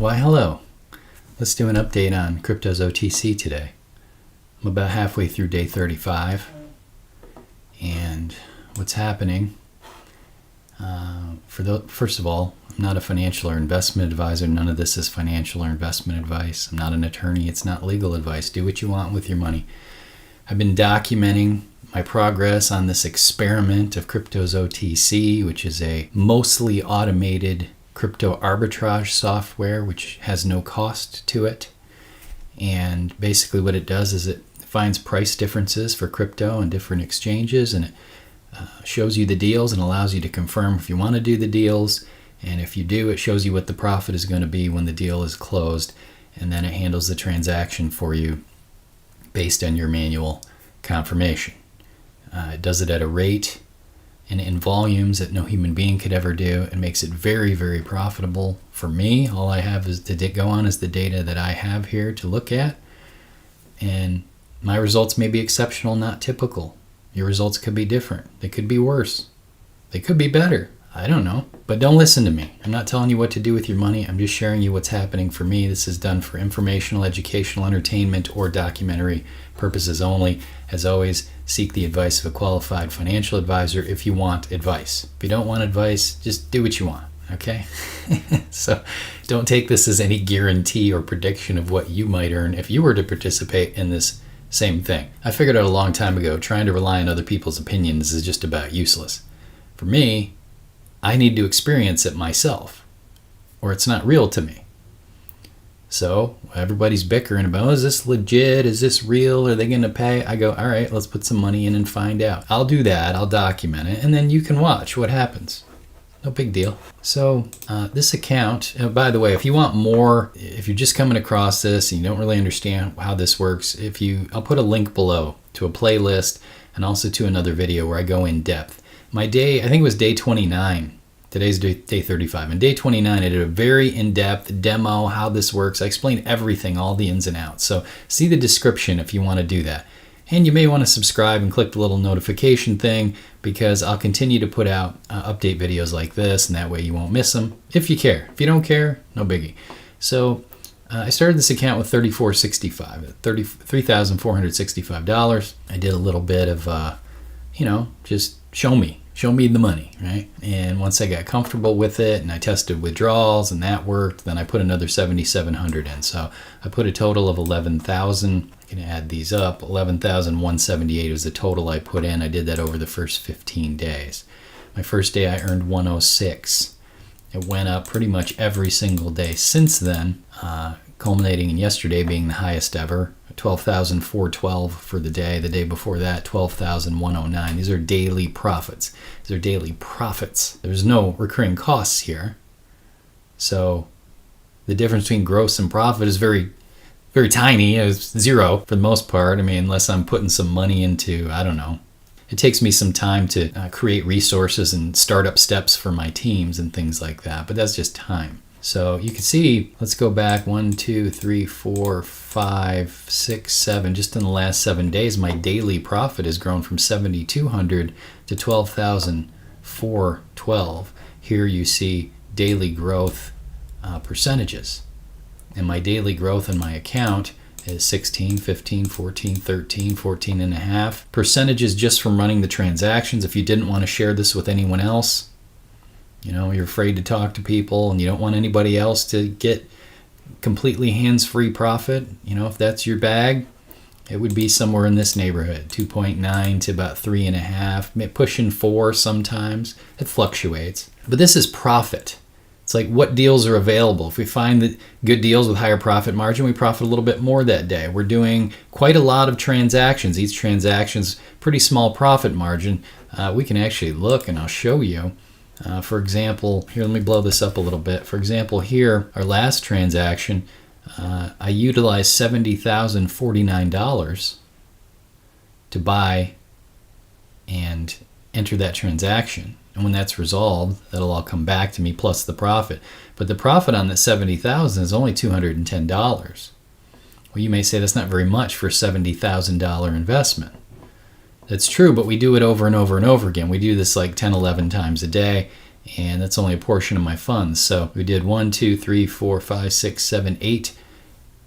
Why, hello. Let's do an update on crypto's OTC today. I'm about halfway through day 35, and what's happening, first of all, I'm not a financial or investment advisor. None of this is financial or investment advice. I'm not an attorney. It's not legal advice. Do what you want with your money. I've been documenting my progress on this experiment of crypto's OTC, which is a mostly automated crypto arbitrage software which has no cost to it. And basically what it does is it finds price differences for crypto and different exchanges, and it shows you the deals and allows you to confirm if you want to do the deals. And if you do, it shows you what the profit is going to be when the deal is closed, and then it handles the transaction for you based on your manual confirmation. It does it at a rate and in volumes that no human being could ever do. It makes it very, very profitable for me. All I have is to go on is the data that I have here to look at. And my results may be exceptional, not typical. Your results could be different. They could be worse. They could be better. I don't know. But don't listen to me. I'm not telling you what to do with your money. I'm just sharing you what's happening for me. This is done for informational, educational, entertainment, or documentary purposes only. As always, seek the advice of a qualified financial advisor if you want advice. If you don't want advice, just do what you want, okay? So don't take this as any guarantee or prediction of what you might earn if you were to participate in this same thing. I figured out a long time ago, trying to rely on other people's opinions is just about useless. For me, I need to experience it myself, or it's not real to me. So everybody's bickering about, oh, is this legit? Is this real? Are they going to pay? I go, all right, let's put some money in and find out. I'll do that. I'll document it, and then you can watch what happens. No big deal. So this account, by the way, if you want more, if you're just coming across this and you don't really understand how this works, I'll put a link below to a playlist and also to another video where I go in depth. My day, I think it was day 29. Today's day 35. And day 29, I did a very in-depth demo how this works. I explained everything, all the ins and outs. So see the description if you want to do that. And you may want to subscribe and click the little notification thing, because I'll continue to put out update videos like this, and that way you won't miss them if you care. If you don't care, no biggie. So I started this account with $3,465. I did a little bit of, just show me the money, right? And once I got comfortable with it and I tested withdrawals and that worked, then I put another $7,700 in. So I put a total of 11,000. I can add these up. 11,178 was the total I put in. I did that over the first 15 days. My first day I earned 106. It went up pretty much every single day since then, culminating in yesterday being the highest ever. 12,412 for the day. The day before that, 12,109. These are daily profits. These are daily profits. There's no recurring costs here. So the difference between gross and profit is very, very tiny. It's zero for the most part. I mean, unless I'm putting some money into, I don't know. It takes me some time to create resources and startup steps for my teams and things like that, but that's just time. So you can see, let's go back 1, 2, 3, 4, 5, 6, 7. Just in the last 7 days, my daily profit has grown from $7,200 to $12,412. Here you see daily growth percentages. And my daily growth in my account is 16, 15, 14, 13, 14 and a half. Percentages just from running the transactions. If you didn't want to share this with anyone else, you're afraid to talk to people and you don't want anybody else to get completely hands-free profit. If that's your bag, it would be somewhere in this neighborhood, 2.9 to about 3.5, pushing 4 sometimes. It fluctuates. But this is profit. It's like what deals are available. If we find that good deals with higher profit margin, we profit a little bit more that day. We're doing quite a lot of transactions. Each transaction's pretty small profit margin. We can actually look, and I'll show you. For example, here, let me blow this up a little bit. For example, here, our last transaction, I utilized $70,049 to buy and enter that transaction. And when that's resolved, that'll all come back to me plus the profit. But the profit on that $70,000 is only $210. Well, you may say that's not very much for a $70,000 investment. That's true, but we do it over and over and over again. We do this like 10, 11 times a day, and that's only a portion of my funds. So we did 1, 2, 3, 4, 5, 6, 7, 8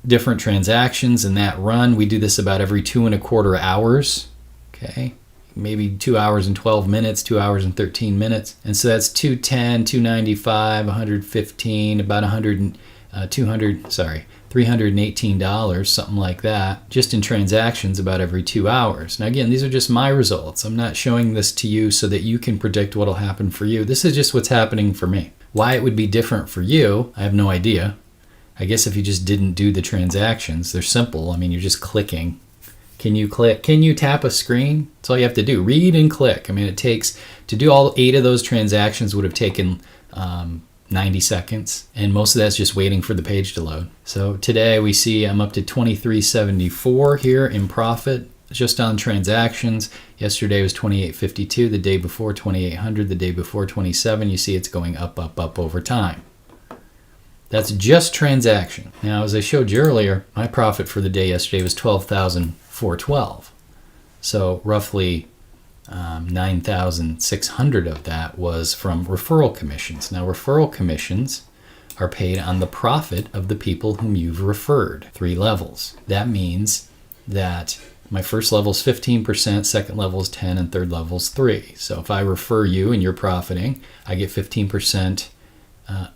different transactions in that run. We do this about every 2.25 hours. Okay, maybe 2 hours and 12 minutes, 2 hours and 13 minutes. And so that's 210, 295, 115, about $318, something like that, just in transactions about every 2 hours. Now again, these are just my results. I'm not showing this to you so that you can predict what'll happen for you. This is just what's happening for me. Why it would be different for you, I have no idea. I guess if you just didn't do the transactions, they're simple. I mean, you're just clicking. Can you click? Can you tap a screen? That's all you have to do. Read and click. I mean, it takes, to do all 8 of those transactions would have taken 90 seconds. And most of that's just waiting for the page to load. So today we see I'm up to 2374 here in profit just on transactions. Yesterday was 2852. The day before 2800. The day before 27. You see it's going up, up, up over time. That's just transaction. Now, as I showed you earlier, my profit for the day yesterday was $12,412. So roughly 9,600 of that was from referral commissions. Now, referral commissions are paid on the profit of the people whom you've referred. 3 levels. That means that my first level is 15%, second level is 10, and third level is 3. So if I refer you and you're profiting, I get 15%.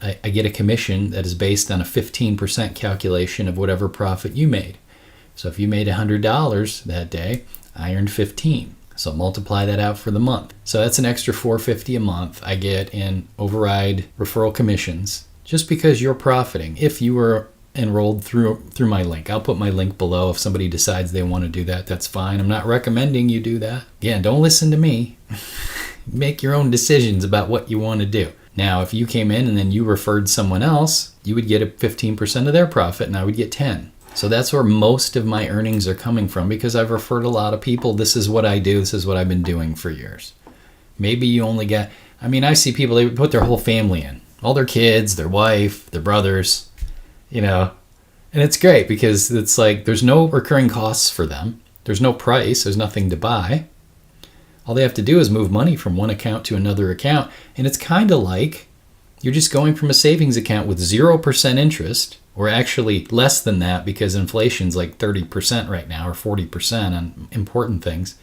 I get a commission that is based on a 15% calculation of whatever profit you made. So if you made $100 that day, I earned 15. So multiply that out for the month. So that's an extra $450 a month I get in override referral commissions just because you're profiting. If you were enrolled through my link, I'll put my link below. If somebody decides they want to do that, that's fine. I'm not recommending you do that. Again, don't listen to me. Make your own decisions about what you want to do. Now, if you came in and then you referred someone else, you would get a 15% of their profit and I would get 10. So that's where most of my earnings are coming from because I've referred a lot of people. This is what I do. This is what I've been doing for years. Maybe you only get, I see people, they put their whole family in, all their kids, their wife, their brothers, and it's great because it's like there's no recurring costs for them. There's no price. There's nothing to buy. All they have to do is move money from one account to another account. And it's kind of like you're just going from a savings account with 0% interest, or actually less than that because inflation's like 30% right now or 40% on important things.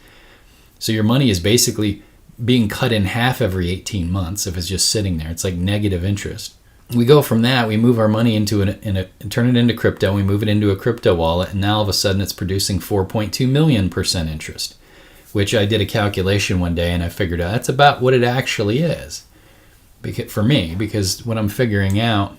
So your money is basically being cut in half every 18 months if it's just sitting there. It's like negative interest. We go from that, we move our money into turn it into crypto, we move it into a crypto wallet, and now all of a sudden it's producing 4.2 million % interest. Which I did a calculation one day and I figured out that's about what it actually is for me, because when I'm figuring out,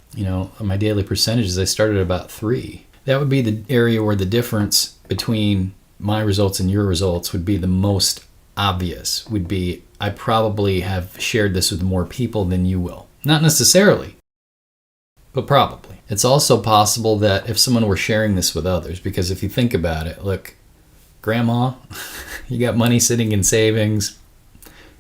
my daily percentages, I started at about 3. That would be the area where the difference between my results and your results would be the most obvious, would be I probably have shared this with more people than you will. Not necessarily, but probably. It's also possible that if someone were sharing this with others, because if you think about it, look, Grandma, you got money sitting in savings.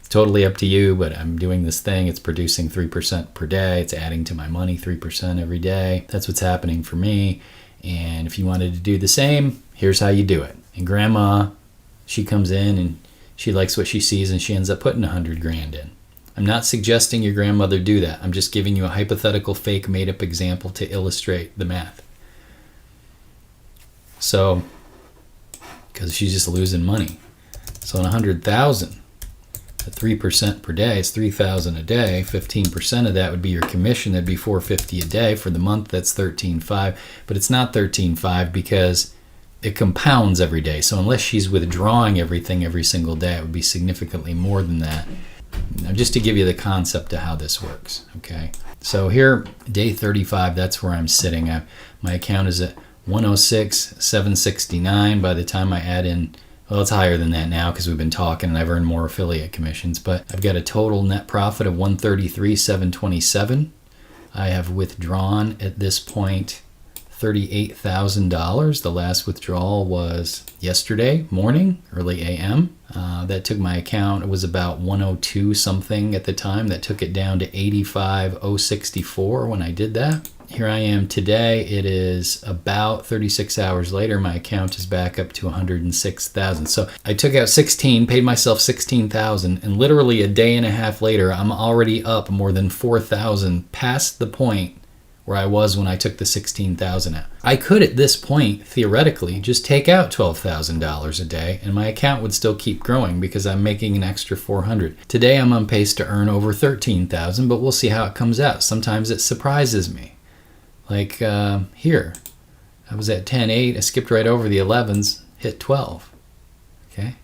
It's totally up to you, but I'm doing this thing. It's producing 3% per day. It's adding to my money 3% every day. That's what's happening for me. And if you wanted to do the same, here's how you do it. And Grandma, she comes in and she likes what she sees and she ends up putting $100,000 in. I'm not suggesting your grandmother do that. I'm just giving you a hypothetical, fake, made-up example to illustrate the math. So, because she's just losing money. So on 100,000, at 3% per day, it's 3,000 a day. 15% of that would be your commission. That'd be $450 a day. For the month, that's $13,500. But it's not $13,500 because it compounds every day. So unless she's withdrawing everything every single day, it would be significantly more than that. Now, just to give you the concept of how this works, okay? So here, day 35, that's where I'm sitting. My account is at 106,769 by the time I add in, well, it's higher than that now because we've been talking and I've earned more affiliate commissions, but I've got a total net profit of 133,727. I have withdrawn at this point $38,000. The last withdrawal was yesterday morning, early AM. That took my account, it was about 102 something at the time. That took it down to 85,064 when I did that. Here I am today. It is about 36 hours later. My account is back up to 106,000. So I took out 16, paid myself 16,000, and literally a day and a half later, I'm already up more than 4,000 past the point where I was when I took the 16,000 out. I could at this point, theoretically, just take out $12,000 a day and my account would still keep growing because I'm making an extra 400. Today I'm on pace to earn over 13,000, but we'll see how it comes out. Sometimes it surprises me. Like here, I was at 10.8, I skipped right over the 11s, hit 12, okay?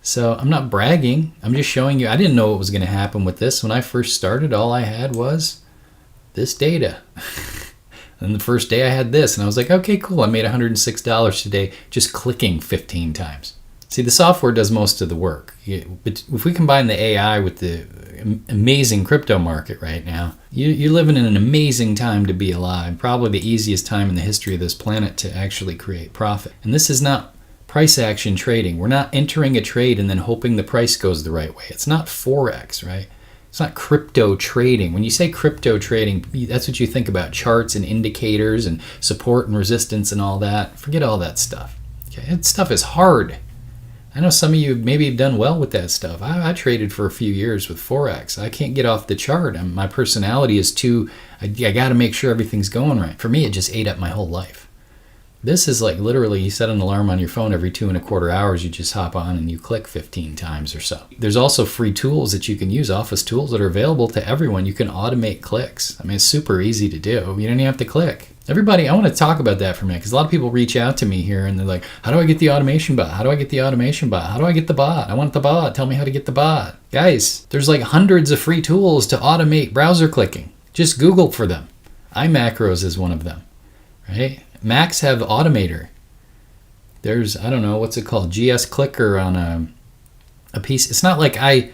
So I'm not bragging, I'm just showing you, I didn't know what was gonna happen with this. When I first started, all I had was this data. And the first day I had this, and I was like, okay, cool, I made $106 today just clicking 15 times. See, the software does most of the work. But if we combine the AI with the amazing crypto market right now, you're living in an amazing time to be alive. Probably the easiest time in the history of this planet to actually create profit. And this is not price action trading. We're not entering a trade and then hoping the price goes the right way. It's not Forex, right? It's not crypto trading. When you say crypto trading, that's what you think about, charts and indicators and support and resistance and all that. Forget all that stuff. Okay? That stuff is hard. I know some of you maybe have done well with that stuff. I traded for a few years with Forex. I can't get off the chart. My personality is too, I got to make sure everything's going right. For me, it just ate up my whole life. This is like literally you set an alarm on your phone every 2.25 hours. You just hop on and you click 15 times or so. There's also free tools that you can use, office tools that are available to everyone. You can automate clicks. I mean, it's super easy to do. You don't even have to click. Everybody, I want to talk about that for a minute because a lot of people reach out to me here and they're like, how do I get the automation bot? How do I get the automation bot? How do I get the bot? I want the bot. Tell me how to get the bot. Guys, there's like hundreds of free tools to automate browser clicking. Just Google for them. iMacros is one of them, right? Macs have Automator. There's, I don't know, what's it called? GS Clicker on a piece. It's not like I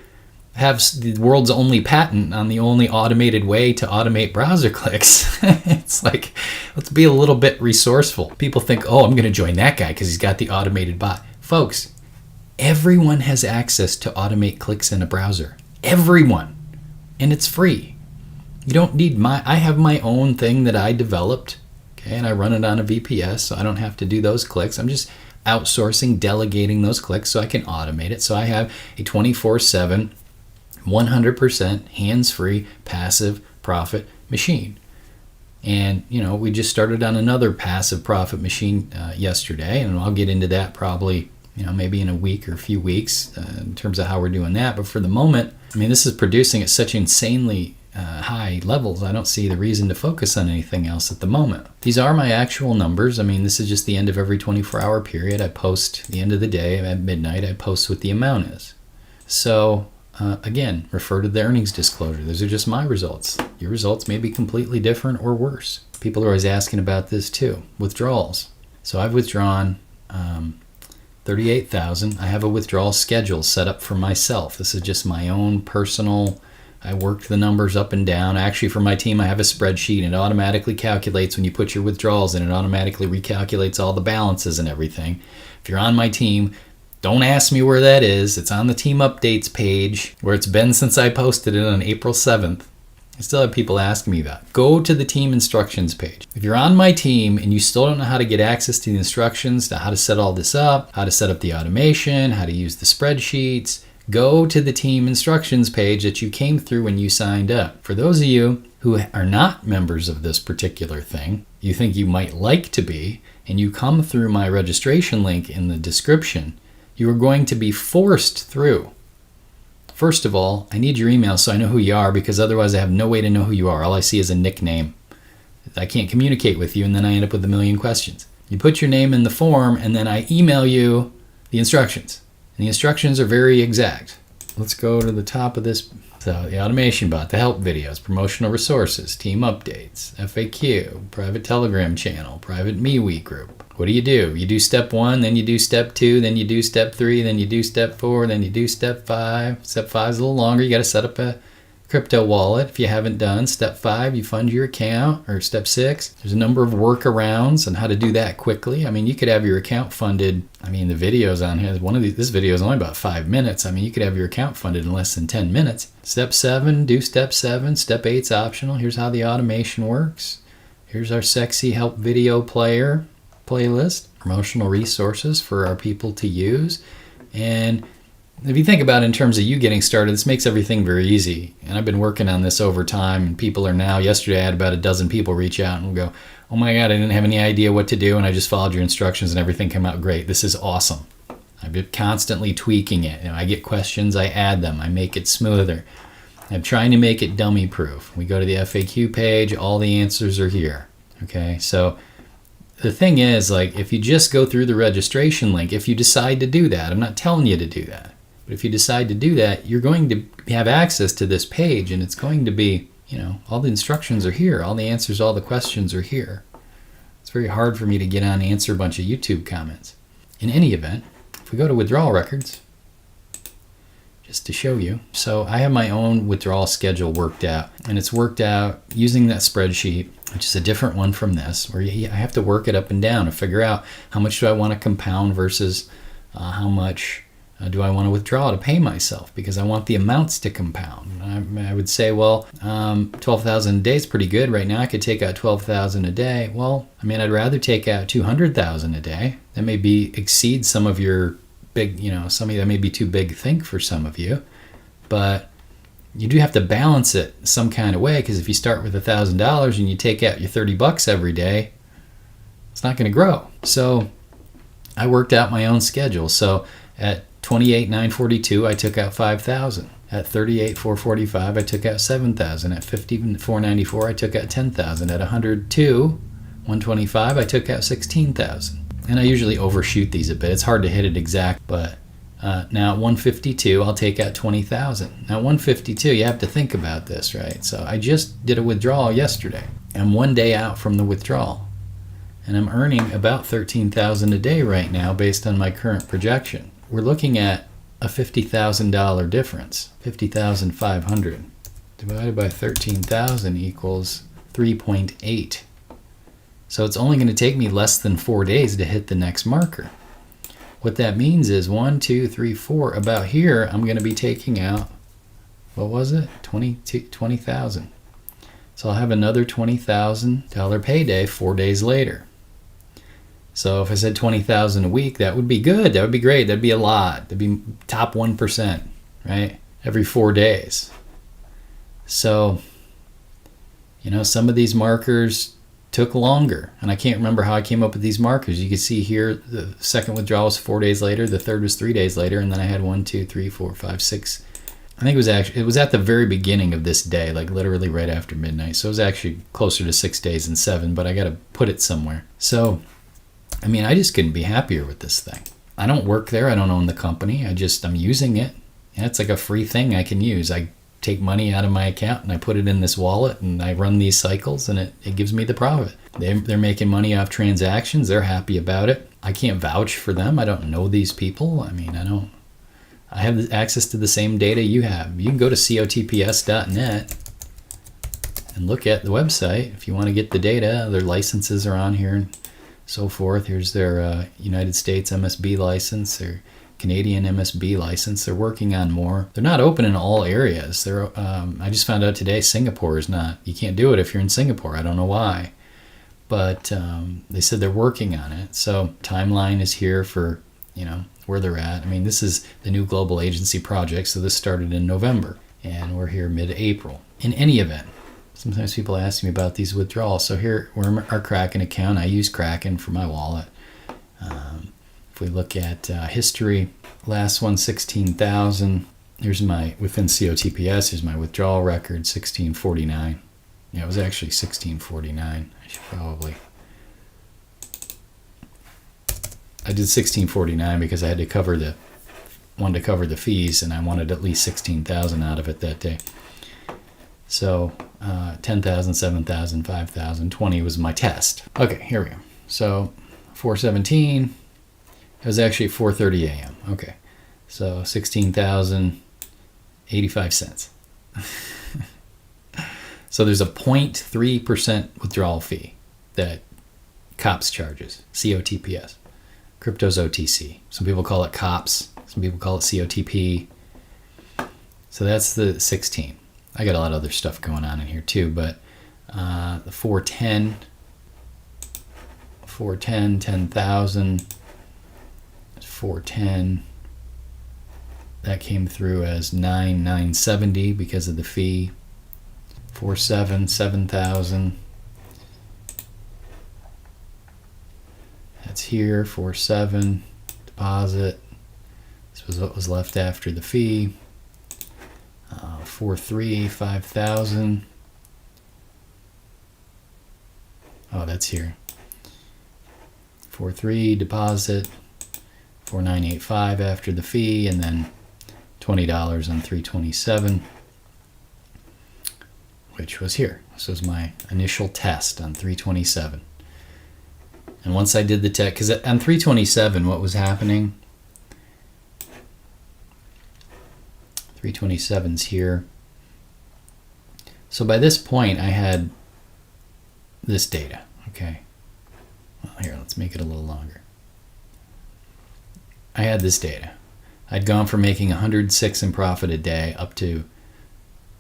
have the world's only patent on the only automated way to automate browser clicks. It's like, let's be a little bit resourceful. People think, oh, I'm going to join that guy because he's got the automated bot. Folks, everyone has access to automate clicks in a browser. Everyone. And it's free. You don't need I have my own thing that I developed, okay, and I run it on a VPS, so I don't have to do those clicks. I'm just outsourcing, delegating those clicks so I can automate it. So I have a 24/7, 100% hands-free, passive profit machine. And, you know, we just started on another passive profit machine yesterday, and I'll get into that probably, you know, maybe in a week or a few weeks in terms of how we're doing that. But for the moment, I mean, this is producing at such insanely high levels, I don't see the reason to focus on anything else at the moment. These are my actual numbers. I mean, this is just the end of every 24-hour period. I post the end of the day at midnight. I post what the amount is. So again, refer to the earnings disclosure. Those are just my results. Your results may be completely different or worse. People are always asking about this too. Withdrawals. So I've withdrawn 38,000. I have a withdrawal schedule set up for myself. This is just my own personal. I worked the numbers up and down. Actually, for my team, I have a spreadsheet, and it automatically calculates when you put your withdrawals in. It automatically recalculates all the balances and everything. If you're on my team, don't ask me where that is. It's on the team updates page, where it's been since I posted it on April 7th. I still have people asking me that. Go to the team instructions page. If you're on my team and you still don't know how to get access to the instructions, to how to set all this up, how to set up the automation, how to use the spreadsheets, go to the team instructions page that you came through when you signed up. For those of you who are not members of this particular thing, you think you might like to be, and you come through my registration link in the description, you are going to be forced through. First of all, I need your email so I know who you are, because otherwise I have no way to know who you are. All I see is a nickname. I can't communicate with you, and then I end up with a million questions. You put your name in the form, and then I email you the instructions. And the instructions are very exact. Let's go to the top of this. So the automation bot, the help videos, promotional resources, team updates, FAQ, private Telegram channel, private MeWe group. What do? You do step 1, then you do step 2, then you do step 3, then you do step 4, then you do step 5. Step 5 is a little longer. You got to set up a crypto wallet if you haven't done. Step 5, you fund your account. Or step 6, there's a number of workarounds on how to do that quickly. I mean, you could have your account funded. I mean, the videos on here, this video is only about 5 minutes. I mean, you could have your account funded in less than 10 minutes. Step 7, do step 7. Step 8's optional. Here's how the automation works. Here's our sexy help video playlist, promotional resources for our people to use. And if you think about it in terms of you getting started, this makes everything very easy. And I've been working on this over time, and people are now, yesterday I had about a dozen people reach out and go, oh my God, I didn't have any idea what to do, and I just followed your instructions and everything came out great. This is awesome. I've been constantly tweaking it. I get questions, I add them, I make it smoother. I'm trying to make it dummy proof. We go to the FAQ page, all the answers are here. Okay, so the thing is, like, if you just go through the registration link, if you decide to do that, I'm not telling you to do that. But if you decide to do that, you're going to have access to this page, and it's going to be, all the instructions are here, all the answers, all the questions are here. It's very hard for me to get on and answer a bunch of YouTube comments. In any event, if we go to withdrawal records, just to show you. So I have my own withdrawal schedule worked out, and it's worked out using that spreadsheet, which is a different one from this, where I have to work it up and down to figure out how much do I want to compound versus how much do I want to withdraw to pay myself, because I want the amounts to compound. I would say, well, 12,000 a day is pretty good. Right now I could take out 12,000 a day. Well, I mean, I'd rather take out 200,000 a day. That may exceed some of your big, some of that may be too big to think for some of you, but you do have to balance it some kind of way, because if you start with $1,000 and you take out your $30 every day, it's not going to grow. So I worked out my own schedule. So at 28,942, I took out 5,000. At 38,445, I took out 7,000. At 54,494, I took out 10,000. At 102,125, I took out 16,000. And I usually overshoot these a bit. It's hard to hit it exact, but now at 152, I'll take out 20,000. Now 152, you have to think about this, right? So I just did a withdrawal yesterday. I'm 1 day out from the withdrawal, and I'm earning about 13,000 a day right now based on my current projection. We're looking at a $50,000 difference. 50,500 divided by 13,000 equals 3.8. So it's only going to take me less than 4 days to hit the next marker. What that means is 1, 2, 3, 4. About here, I'm going to be taking out, what was it? 20,000. So I'll have another $20,000 payday 4 days later. So if I said 20,000 a week, that would be good. That would be great. That'd be a lot. That'd be top 1%, right? Every 4 days. So, some of these markers took longer, and I can't remember how I came up with these markers. You can see here the second withdrawal was 4 days later, the third was 3 days later, and then I had 1, 2, 3, 4, 5, 6. I think it was at the very beginning of this day, like literally right after midnight. So it was actually closer to 6 days than 7, but I got to put it somewhere. So, I mean, I just couldn't be happier with this thing. I don't work there. I don't own the company. I'm using it. And it's like a free thing I can use. I take money out of my account and I put it in this wallet and I run these cycles, and it gives me the profit. They're making money off transactions. They're happy about it. I can't vouch for them. I don't know these people. I mean, I have access to the same data you have. You can go to cotps.net and look at the website if you want to get the data. Their licenses are on here and so forth. Here's their United States MSB license, their Canadian MSB license. They're working on more. They're not open in all areas. I just found out today Singapore is not. You can't do it if you're in Singapore. I don't know why. But they said they're working on it. So timeline is here for, where they're at. I mean, this is the new global agency project. So this started in November and we're here mid-April. In any event, sometimes people ask me about these withdrawals. So here, we're in our Kraken account. I use Kraken for my wallet. If we look at history, last one, 16,000. Here's within COTPS, here's my withdrawal record, 1649. Yeah, it was actually 1649. I did 1649 because I had to wanted to cover the fees, and I wanted at least 16,000 out of it that day. So 10,000, 7,000, 5,000, 20 was my test. Okay, here we go. So 417, it was actually 4:30 a.m. Okay, so 16,085 cents. So there's a 0.3% withdrawal fee that COTPS charges, COTPS. Crypto's OTC. Some people call it COTPS. Some people call it COTP. So that's the 16. I got a lot of other stuff going on in here too, but the 410, 10,000, 410, that came through as 9,970 because of the fee. 47, 7,000. That's here, 47, deposit. This was what was left after the fee. 43, 5,000. Oh, that's here. 43 deposit, 4985 after the fee, and then $20 on 327, which was here. This was my initial test on 327. And once I did the test, because on 327, what was happening? 327's here. So by this point, I had this data, okay? Well, here, let's make it a little longer. I had this data. I'd gone from making 106 in profit a day up to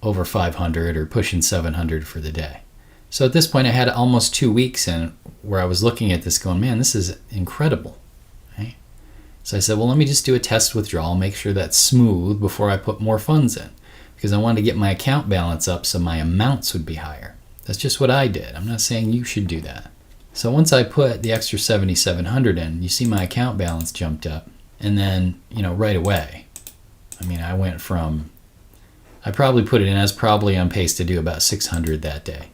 over 500 or pushing 700 for the day. So at this point, I had almost 2 weeks in where I was looking at this going, man, this is incredible. Right? So I said, well, let me just do a test withdrawal, make sure that's smooth before I put more funds in, because I wanted to get my account balance up so my amounts would be higher. That's just what I did. I'm not saying you should do that. So once I put the extra 7,700 in, you see my account balance jumped up. And then, right away, I went from, I probably put it in, I was probably on pace to do about 600 that day.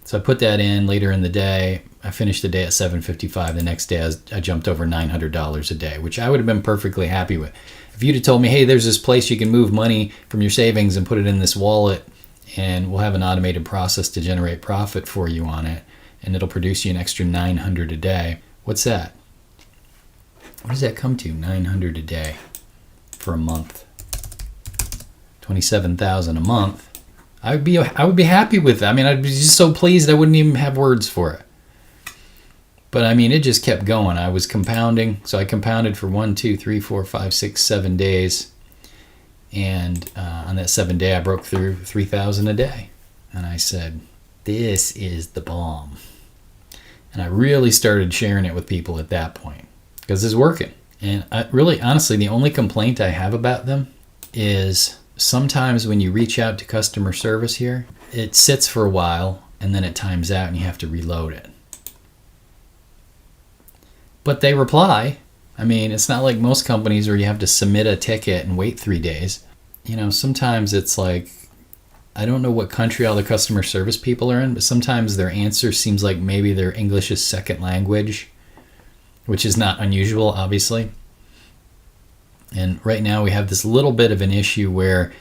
So I put that in later in the day. I finished the day at 755. The next day I jumped over $900 a day, which I would have been perfectly happy with. If you'd have told me, hey, there's this place you can move money from your savings and put it in this wallet, and we'll have an automated process to generate profit for you on it, and it'll produce you an extra 900 a day. What's that? What does that come to? 900 a day for a month. 27,000 a month. I would be happy with that. I'd be just so pleased I wouldn't even have words for it. But it just kept going. I was compounding. So I compounded for 1, 2, 3, 4, 5, 6, 7 days. And on that 7th day, I broke through 3,000 a day. And I said, this is the bomb. And I really started sharing it with people at that point because it's working. And honestly, the only complaint I have about them is sometimes when you reach out to customer service here, it sits for a while and then it times out and you have to reload it. But they reply. It's not like most companies where you have to submit a ticket and wait 3 days. Sometimes it's like, I don't know what country all the customer service people are in, but sometimes their answer seems like maybe their English is second language, which is not unusual, obviously. And right now we have this little bit of an issue where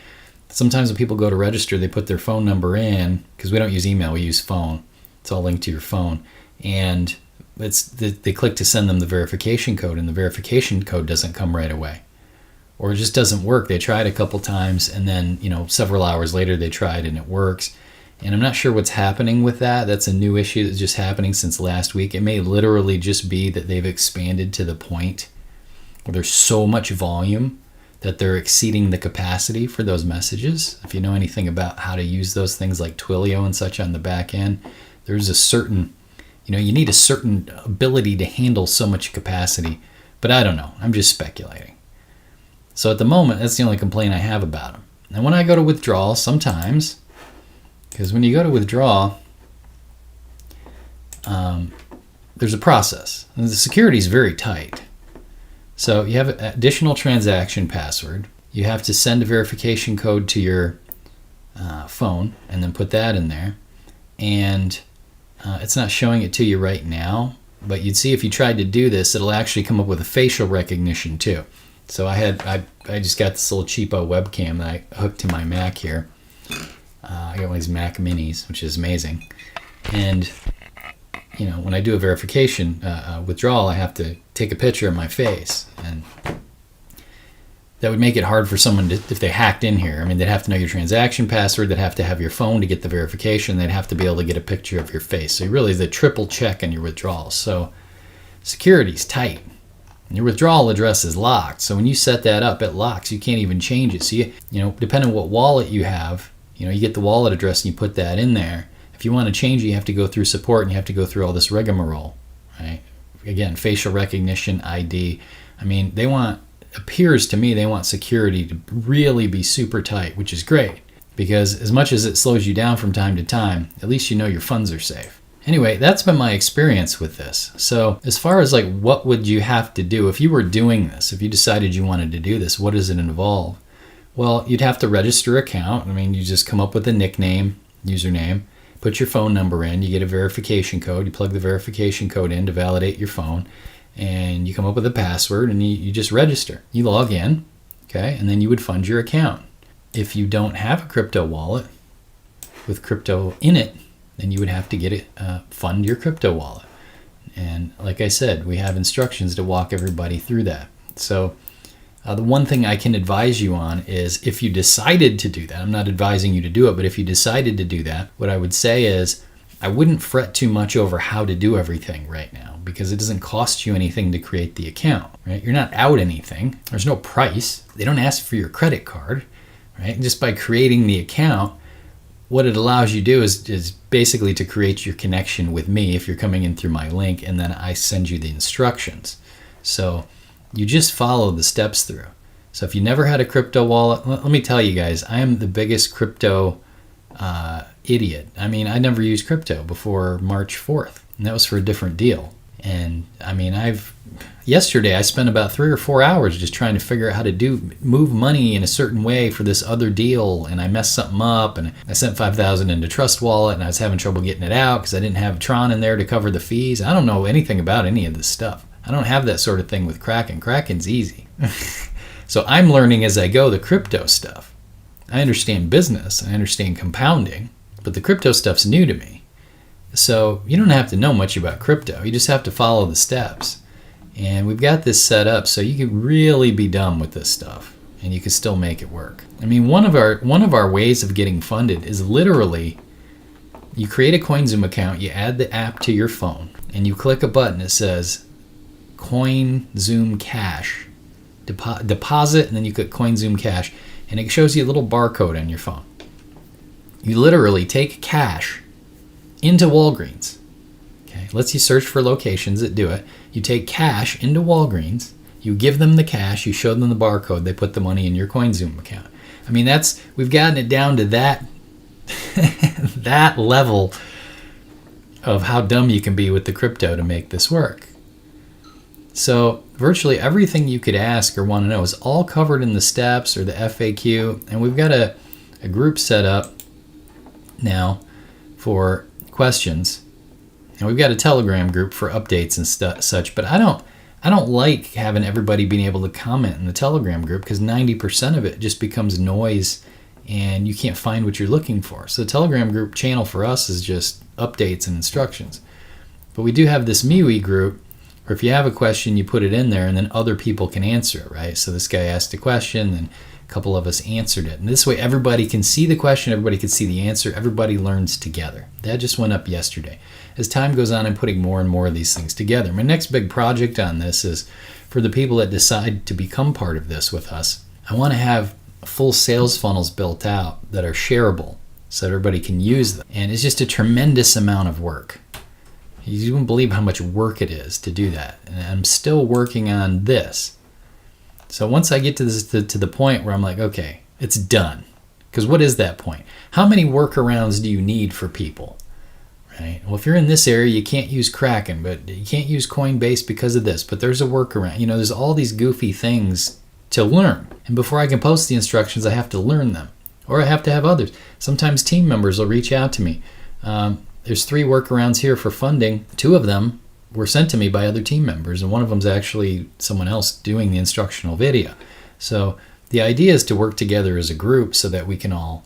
sometimes when people go to register, they put their phone number in, because we don't use email, we use phone. It's all linked to your phone. And they click to send them the verification code, and the verification code doesn't come right away. Or it just doesn't work. They tried a couple times, and then several hours later they tried and it works. And I'm not sure what's happening with that. That's a new issue that's just happening since last week. It may literally just be that they've expanded to the point where there's so much volume that they're exceeding the capacity for those messages. If you know anything about how to use those things like Twilio and such on the back end, there's a certain, you need a certain ability to handle so much capacity. But I don't know. I'm just speculating. So at the moment, that's the only complaint I have about them. And when I go to withdrawal, sometimes, because when you go to withdraw, there's a process. And the security is very tight. So you have an additional transaction password. You have to send a verification code to your phone and then put that in there. And it's not showing it to you right now, but you'd see if you tried to do this, it'll actually come up with a facial recognition too. So I just got this little cheapo webcam that I hooked to my Mac here. I got one of these Mac Minis, which is amazing. And when I do a verification withdrawal, I have to take a picture of my face, and that would make it hard for someone to, if they hacked in here. I mean, they'd have to know your transaction password. They'd have to have your phone to get the verification. They'd have to be able to get a picture of your face. So really, the triple check on your withdrawals. So security's tight. Your withdrawal address is locked. So when you set that up, it locks. You can't even change it. So you know, depending on what wallet you have, you know, you get the wallet address and you put that in there. If you want to change it, you have to go through support and you have to go through all this rigmarole, right? Again, facial recognition, ID. I mean, appears to me they want security to really be super tight, which is great, because as much as it slows you down from time to time, at least you know your funds are safe. Anyway, that's been my experience with this. So as far as like what would you have to do if you were doing this, if you decided you wanted to do this, what does it involve? Well, you'd have to register an account. I mean, you just come up with a nickname, username, put your phone number in, you get a verification code, you plug the verification code in to validate your phone, and you come up with a password and you just register. You log in, okay, and then you would fund your account. If you don't have a crypto wallet with crypto in it, then you would have to get it, fund your crypto wallet. And like I said, we have instructions to walk everybody through that. So the one thing I can advise you on is if you decided to do that, I'm not advising you to do it, but if you decided to do that, what I would say is I wouldn't fret too much over how to do everything right now, because it doesn't cost you anything to create the account, right? You're not out anything. There's no price. They don't ask for your credit card, right? And just by creating the account, what it allows you to do is basically to create your connection with me if you're coming in through my link, and then I send you the instructions. So you just follow the steps through. So if you never had a crypto wallet, let me tell you guys, I am the biggest crypto idiot. I mean, I never used crypto before March 4th, and that was for a different deal. And I mean, yesterday I spent about 3 or 4 hours just trying to figure out how to move money in a certain way for this other deal, and I messed something up, and I sent $5,000 into Trust Wallet, and I was having trouble getting it out because I didn't have Tron in there to cover the fees. I don't know anything about any of this stuff. I don't have that sort of thing with Kraken. Kraken's easy. So I'm learning as I go the crypto stuff. I understand business, I understand compounding, but the crypto stuff's new to me. So you don't have to know much about crypto. You just have to follow the steps. And we've got this set up so you can really be dumb with this stuff and you can still make it work. I mean, one of our ways of getting funded is literally you create a CoinZoom account, you add the app to your phone, and you click a button that says CoinZoom Cash. Deposit, and then you click CoinZoom Cash, and it shows you a little barcode on your phone. You literally take cash into Walgreens. Okay, lets you search for locations that do it. You take cash into Walgreens, you give them the cash, you show them the barcode, they put the money in your CoinZoom account. I mean, we've gotten it down to that that level of how dumb you can be with the crypto to make this work. So virtually everything you could ask or want to know is all covered in the steps or the FAQ, and we've got a group set up now for questions, and we've got a Telegram group for updates and such. But I don't like having everybody being able to comment in the Telegram group, because 90% of it just becomes noise and you can't find what you're looking for. So the Telegram group channel for us is just updates and instructions. But we do have this MeWe group, or if you have a question, you put it in there and then other people can answer it, right? So this guy asked a question and a couple of us answered it. And this way everybody can see the question, everybody can see the answer, everybody learns together. That just went up yesterday. As time goes on, I'm putting more and more of these things together. My next big project on this is for the people that decide to become part of this with us. I want to have full sales funnels built out that are shareable so everybody can use them. And it's just a tremendous amount of work. You wouldn't believe how much work it is to do that. And I'm still working on this. So once I get to this to the point where I'm like, okay, it's done. Because what is that point? How many workarounds do you need for people? Right? Well, if you're in this area, you can't use Kraken, but you can't use Coinbase because of this. But there's a workaround. You know, there's all these goofy things to learn. And before I can post the instructions, I have to learn them. Or I have to have others. Sometimes team members will reach out to me. There's 3 workarounds here for funding. 2 of them were sent to me by other team members, and one of them's actually someone else doing the instructional video. So the idea is to work together as a group so that we can all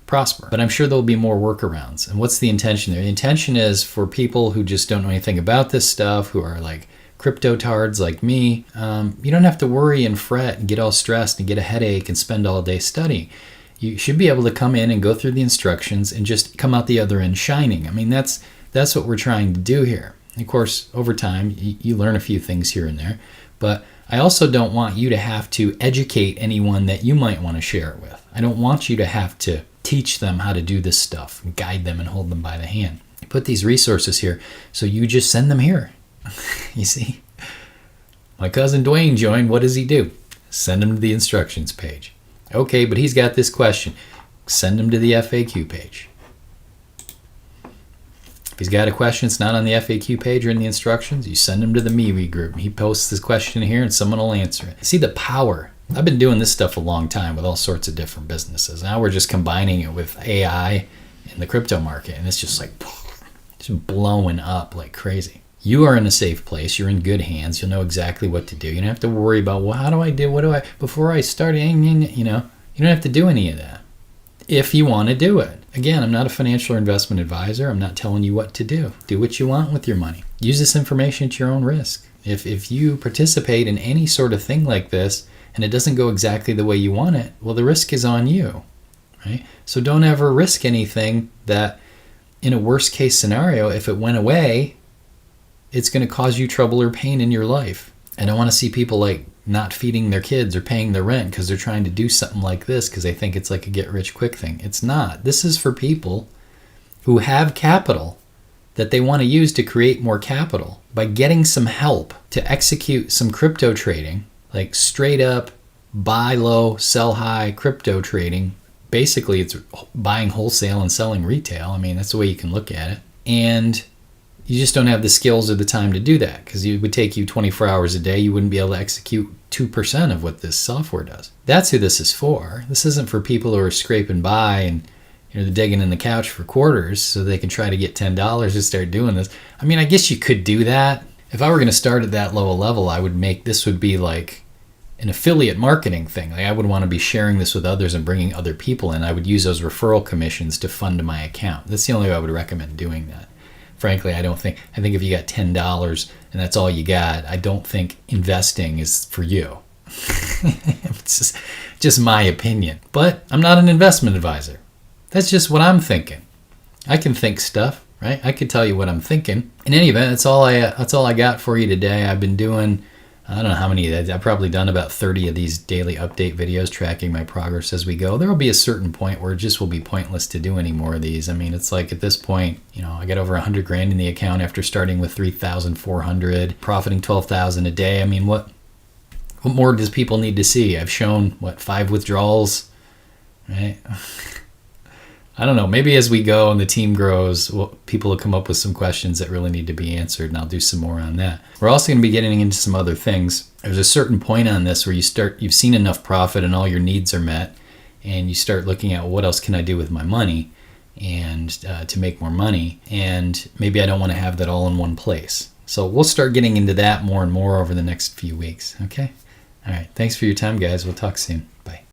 prosper. But I'm sure there'll be more workarounds. And what's the intention there? The intention is for people who just don't know anything about this stuff, who are like crypto-tards like me, you don't have to worry and fret and get all stressed and get a headache and spend all day studying. You should be able to come in and go through the instructions and just come out the other end shining. I mean, that's what we're trying to do here. Of course, over time, you learn a few things here and there, but I also don't want you to have to educate anyone that you might want to share it with. I don't want you to have to teach them how to do this stuff and guide them and hold them by the hand. I put these resources here, so you just send them here. You see? My cousin Dwayne joined. What does he do? Send him to the instructions page. Okay, but he's got this question. Send him to the FAQ page. If he's got a question that's not on the FAQ page or in the instructions, you send him to the MeWe group. He posts this question here and someone will answer it. See the power. I've been doing this stuff a long time with all sorts of different businesses. Now we're just combining it with AI in the crypto market, and it's just like just blowing up like crazy. You are in a safe place. You're in good hands. You'll know exactly what to do. You don't have to worry about, well, how do I do? What do I, before I start, you don't have to do any of that if you want to do it. Again, I'm not a financial or investment advisor. I'm not telling you what to do. Do what you want with your money. Use this information at your own risk. If you participate in any sort of thing like this and it doesn't go exactly the way you want it, well, the risk is on you, right? So don't ever risk anything that, in a worst case scenario, if it went away, it's going to cause you trouble or pain in your life. I don't want to see people like not feeding their kids or paying their rent because they're trying to do something like this because they think it's like a get-rich-quick thing. It's not. This is for people who have capital that they want to use to create more capital by getting some help to execute some crypto trading, like straight up buy low, sell high crypto trading. Basically, it's buying wholesale and selling retail. I mean, that's the way you can look at it. And you just don't have the skills or the time to do that because it would take you 24 hours a day. You wouldn't be able to execute 2% of what this software does. That's who this is for. This isn't for people who are scraping by and they're digging in the couch for quarters so they can try to get $10 to start doing this. I mean, I guess you could do that. If I were going to start at that low a level, I would make this would be like an affiliate marketing thing. Like I would want to be sharing this with others and bringing other people in. I would use those referral commissions to fund my account. That's the only way I would recommend doing that. Frankly, I think if you got $10 and that's all you got, I don't think investing is for you. It's just my opinion. But I'm not an investment advisor. That's just what I'm thinking. I can think stuff, right? I can tell you what I'm thinking. In any event, that's all I got for you today. I've been doing, I don't know how many, I've probably done about 30 of these daily update videos tracking my progress as we go. There will be a certain point where it just will be pointless to do any more of these. I mean, it's like at this point, I got over 100 grand in the account after starting with 3,400, profiting 12,000 a day. I mean, what more does people need to see? I've shown 5 withdrawals, right? I don't know. Maybe as we go and the team grows, people will come up with some questions that really need to be answered, and I'll do some more on that. We're also going to be getting into some other things. There's a certain point on this where you've seen enough profit and all your needs are met, and you start looking at what else can I do with my money and to make more money, and maybe I don't want to have that all in one place. So we'll start getting into that more and more over the next few weeks. Okay? All right. Thanks for your time, guys. We'll talk soon. Bye.